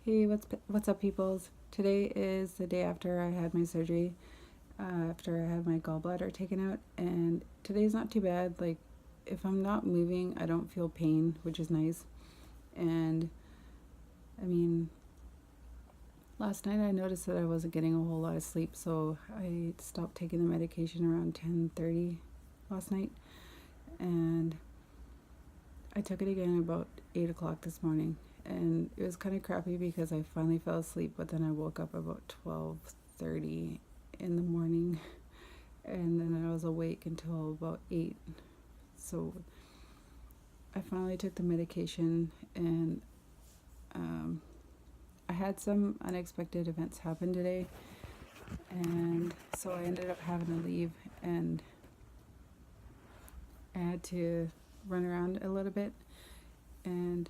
Hey, what's up, peoples? Today is the day after I had my surgery, after I had my gallbladder taken out, and today's not too bad. Like, if I'm not moving, I don't feel pain, which is nice. And I mean, last night I noticed that I wasn't getting a whole lot of sleep, so I stopped taking the medication around 10:30 last night, and I took it again about 8 o'clock this morning. And it was kind of crappy because I finally fell asleep, but then I woke up about 12:30 in the morning, and then I was awake until about 8. So I finally took the medication, and I had some unexpected events happen today, and so I ended up having to leave, and I had to run around a little bit, and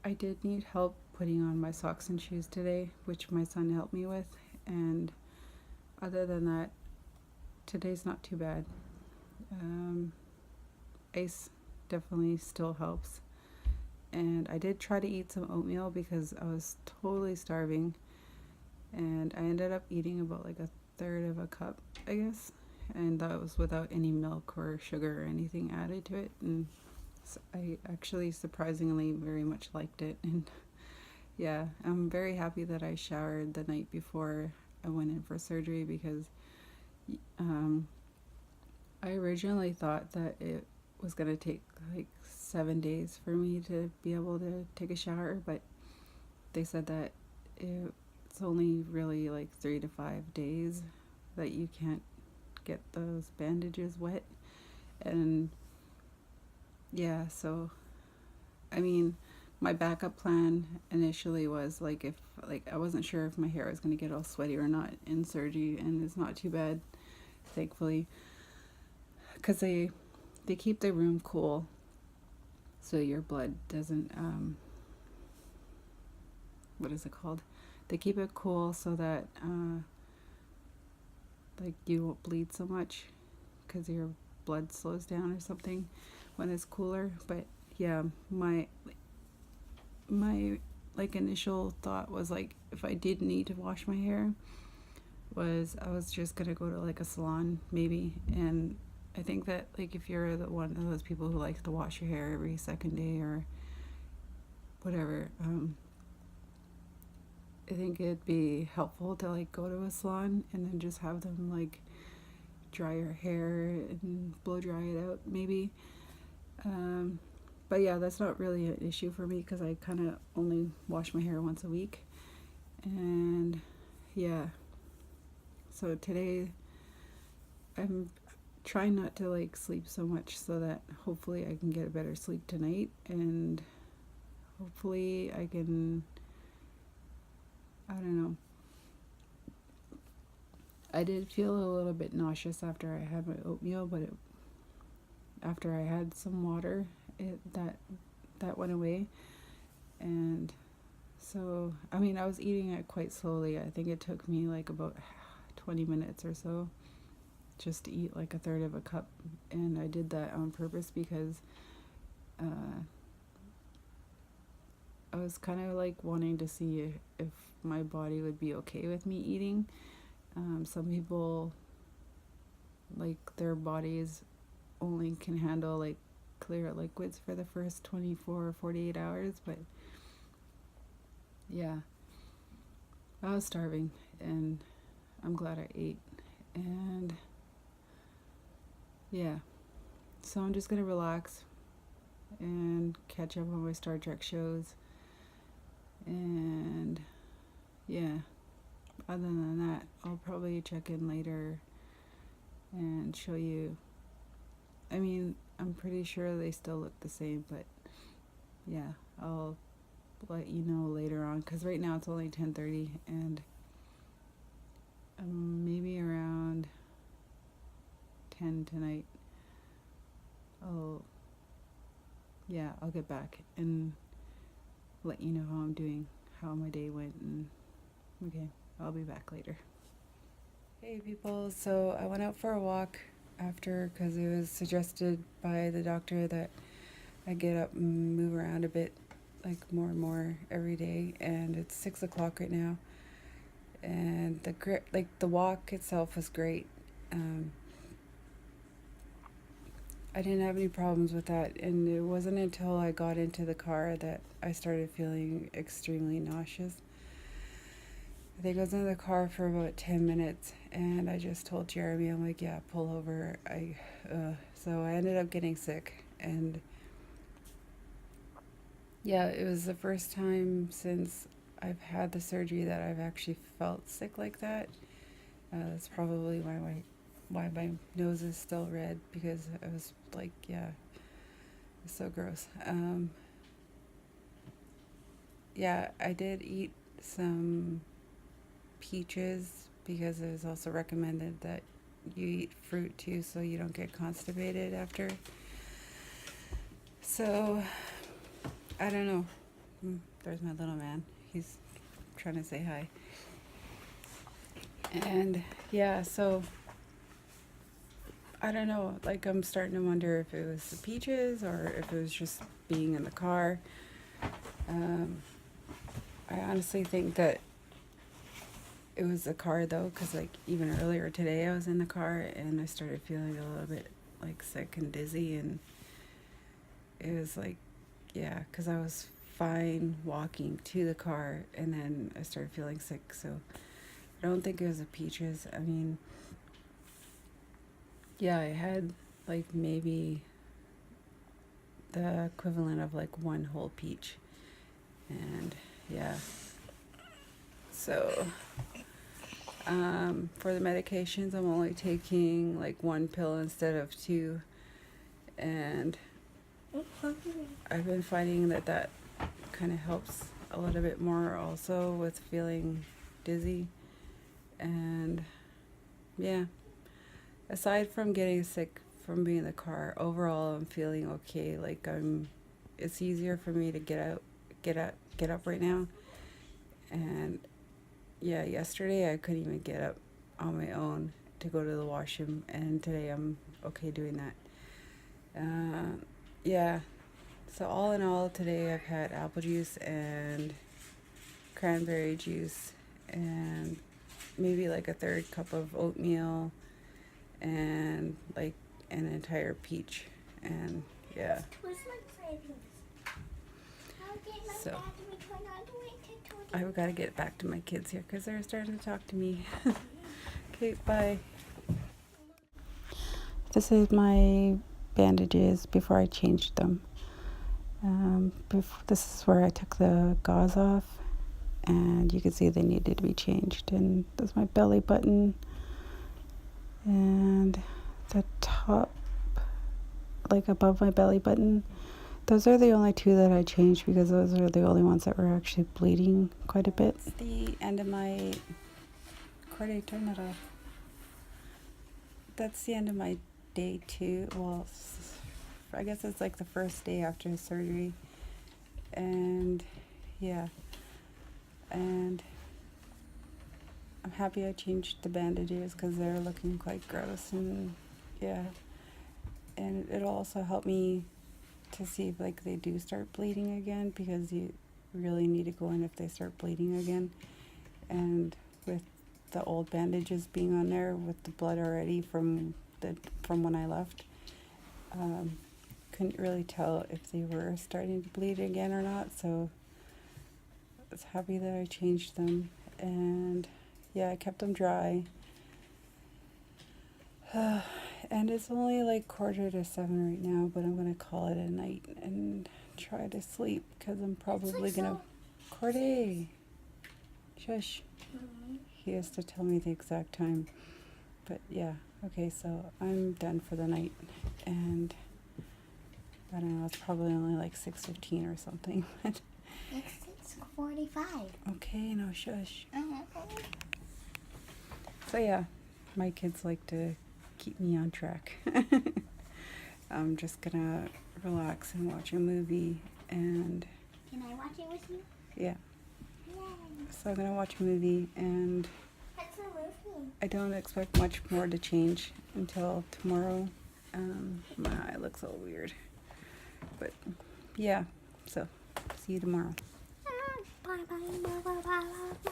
I did need help putting on my socks and shoes today, which my son helped me with, and other than that, today's not too bad. Ice definitely still helps, and I did try to eat some oatmeal because I was totally starving, and I ended up eating about like a third of a cup, I guess, and that was without any milk or sugar or anything added to it, and I actually surprisingly very much liked it. And yeah, I'm very happy that I showered the night before I went in for surgery because I originally thought that it was going to take like 7 days for me to be able to take a shower, but they said that it's only really like 3 to 5 days that you can't get those bandages wet. And yeah, so I mean, my backup plan initially was like, if like I wasn't sure if my hair was going to get all sweaty or not in surgery, and it's not too bad, thankfully, because they keep the room cool so your blood doesn't what is it called? They keep it cool so that like you won't bleed so much because your blood slows down or something when it's cooler. But yeah, my like initial thought was like, if I did need to wash my hair, was I was just gonna go to like a salon maybe. And I think that like if you're the one of those people who likes to wash your hair every second day or whatever, I think it'd be helpful to like go to a salon and then just have them like dry your hair and blow dry it out maybe. But yeah, that's not really an issue for me because I kind of only wash my hair once a week. And yeah, so today I'm trying not to like sleep so much so that hopefully I can get a better sleep tonight, and hopefully I can, I don't know. I did feel a little bit nauseous after I had my oatmeal, but after I had some water, that went away. And so, I mean, I was eating it quite slowly. I think it took me like about 20 minutes or so just to eat like a third of a cup. And I did that on purpose because I was kind of like wanting to see if my body would be okay with me eating. Some people, like, their bodies only can handle like clear liquids for the first 24 or 48 hours, but yeah, I was starving and I'm glad I ate. And yeah, so I'm just gonna relax and catch up on my Star Trek shows. And yeah, other than that, I'll probably check in later and show you. I mean, I'm pretty sure they still look the same, but yeah, I'll let you know later on because right now it's only 10:30, and maybe around 10 tonight I'll get back and let you know how I'm doing, how my day went, and okay, I'll be back later. Hey people, so I went out for a walk after because it was suggested by the doctor that I get up and move around a bit like more and more every day, and it's 6 o'clock right now. And the walk itself was great. I didn't have any problems with that, and it wasn't until I got into the car that I started feeling extremely nauseous. I think I was in the car for about 10 minutes, and I just told Jeremy, I'm like, yeah, pull over. So I ended up getting sick, and yeah, it was the first time since I've had the surgery that I've actually felt sick like that. That's probably why my nose is still red, because I was like, yeah, it's so gross. Yeah, I did eat some peaches because it was also recommended that you eat fruit too so you don't get constipated after. So, I don't know. There's my little man. He's trying to say hi. And yeah, so I don't know. Like, I'm starting to wonder if it was the peaches or if it was just being in the car. I honestly think that it was the car though, because like even earlier today I was in the car and I started feeling a little bit like sick and dizzy, and it was like, yeah, because I was fine walking to the car and then I started feeling sick. So I don't think it was the peaches. I mean, yeah, I had like maybe the equivalent of like one whole peach, and yeah. So for the medications, I'm only taking like one pill instead of two, and I've been finding that kind of helps a little bit more also with feeling dizzy. And yeah, aside from getting sick from being in the car, overall I'm feeling okay. Like it's easier for me to get up right now. And yeah, yesterday I couldn't even get up on my own to go to the washroom, and today I'm okay doing that. Yeah, so all in all, today I've had apple juice and cranberry juice and maybe like a third cup of oatmeal and like an entire peach, and yeah. So I've got to get back to my kids here because they're starting to talk to me. Okay, bye. This is my bandages before I changed them. This is where I took the gauze off, and you can see they needed to be changed. And that's my belly button, and the top, like above my belly button. Those are the only two that I changed because those are the only ones that were actually bleeding quite a bit. It's the end of my... Corday, turn that off. That's the end of my day 2. Well, I guess it's like the first day after the surgery. And yeah. And I'm happy I changed the bandages because they're looking quite gross. And yeah. And it'll also help me to see if like they do start bleeding again, because you really need to go in if they start bleeding again. And with the old bandages being on there with the blood already from when I left, couldn't really tell if they were starting to bleed again or not. So I was happy that I changed them, and yeah, I kept them dry. And it's only like 6:45 right now, but I'm gonna call it a night and try to sleep because I'm probably gonna... Corday, shush. He has to tell me the exact time. But yeah, okay, so I'm done for the night, and I don't know, it's probably only like 6:15 or something. It's 6:45. Okay, no, shush. So yeah, my kids like to keep me on track. I'm just gonna relax and watch a movie, and... Can I watch it with you? Yeah. Yay. So I'm gonna watch a movie, and What's the movie? I don't expect much more to change until tomorrow. My eye looks all weird. But yeah, so See you tomorrow. Bye bye bye bye bye bye.